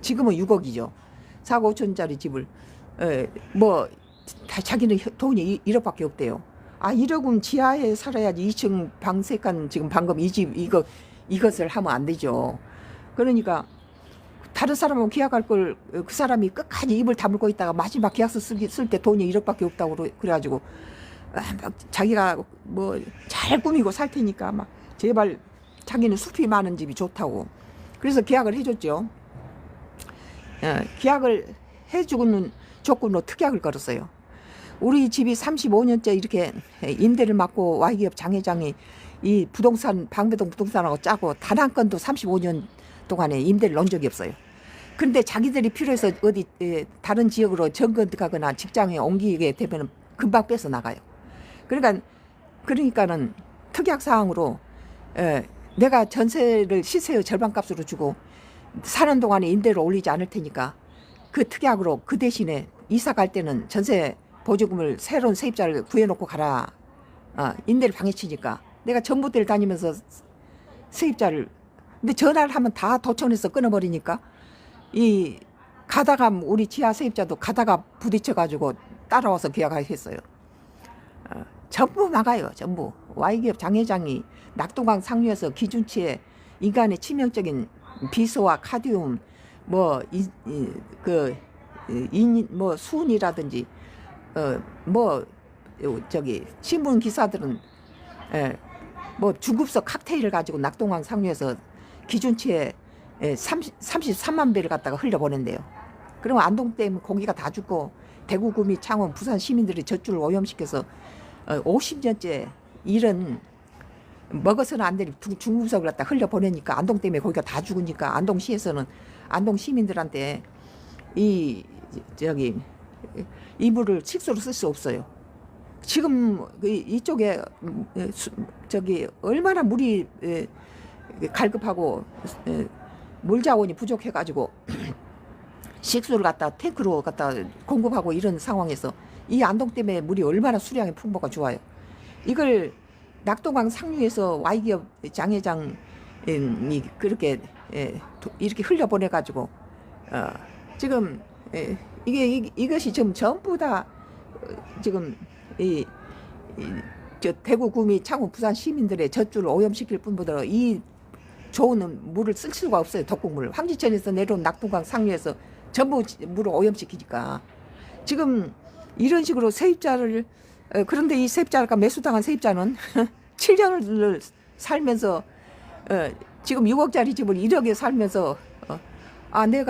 지금은 6억이죠. 4억 5천짜리 집을 뭐 다 자기는 돈이 1억밖에 없대요. 아 1억은 지하에 살아야지 2층 방 3칸 지금 방금 이 집 이것을 하면 안 되죠. 그러니까 다른 사람은 계약할 걸 그 사람이 끝까지 입을 다물고 있다가 마지막 계약서 쓸 때 돈이 1억밖에 없다고 그래가지고 막 자기가 뭐 잘 꾸미고 살 테니까 막 제발 자기는 숲이 많은 집이 좋다고 그래서 계약을 해줬죠. 계약을 해주고는 조건으로 특약을 걸었어요. 우리 집이 35년째 이렇게 임대를 맡고 Y기업 장회장이 이 부동산 방배동 부동산하고 짜고 단 한 건도 35년 동안에 임대를 넣은 적이 없어요. 그런데 자기들이 필요해서 어디 다른 지역으로 정건 가거나 직장에 옮기게 되면 금방 뺏어 나가요. 그러니까는 특약 사항으로 내가 전세를 시세의 절반값으로 주고 사는 동안에 임대를 올리지 않을 테니까 그 특약으로 그 대신에 이사 갈 때는 전세 보조금을 새로운 세입자를 구해놓고 가라. 임대를 방해치니까 내가 전봇대를 다니면서 세입자를 근데 전화를 하면 다 도청해서 끊어버리니까 이 가다가 우리 지하 세입자도 가다가 부딪혀가지고 따라와서 계약했어요. 전부 막아요. 전부. Y기업 장회장이 낙동강 상류에서 기준치의 인간의 치명적인 비소와 카디움 뭐 수은이라든지 뭐 저기 신문 기사들은 뭐 중급석 칵테일을 가지고 낙동강 상류에서 기준치에 33만 배를 갖다가 흘려보낸대요. 그러면 안동댐 고기가 다 죽고 대구, 구미, 창원, 부산 시민들이 젖줄을 오염시켜서 50년째 이런 먹어서는 안 되는 중급석을 갖다 흘려보내니까 안동댐에 고기가 다 죽으니까 안동시에서는 안동 시민들한테 이 물을 식수로 쓸 수 없어요. 지금 이쪽에 얼마나 물이 갈급하고 물 자원이 부족해가지고 식수를 갖다 탱크로 갖다 공급하고 이런 상황에서 이 안동댐에 물이 얼마나 수량의 풍부가 좋아요. 이걸 낙동강 상류에서 Y기업 장회장이 그렇게 이렇게 흘려보내가지고 지금 이것이 지금 전부 다 지금 저 대구, 구미, 창원, 부산 시민들의 젖줄을 오염시킬 뿐보다 이 좋은 물을 쓸 수가 없어요. 덕국물을 황지천에서 내려온 낙동강 상류에서 전부 물을 오염시키니까 지금 이런 식으로 세입자를 그런데 이 세입자가 매수당한 세입자는 7년을 살면서 지금 6억짜리 집을 1억에 살면서 내가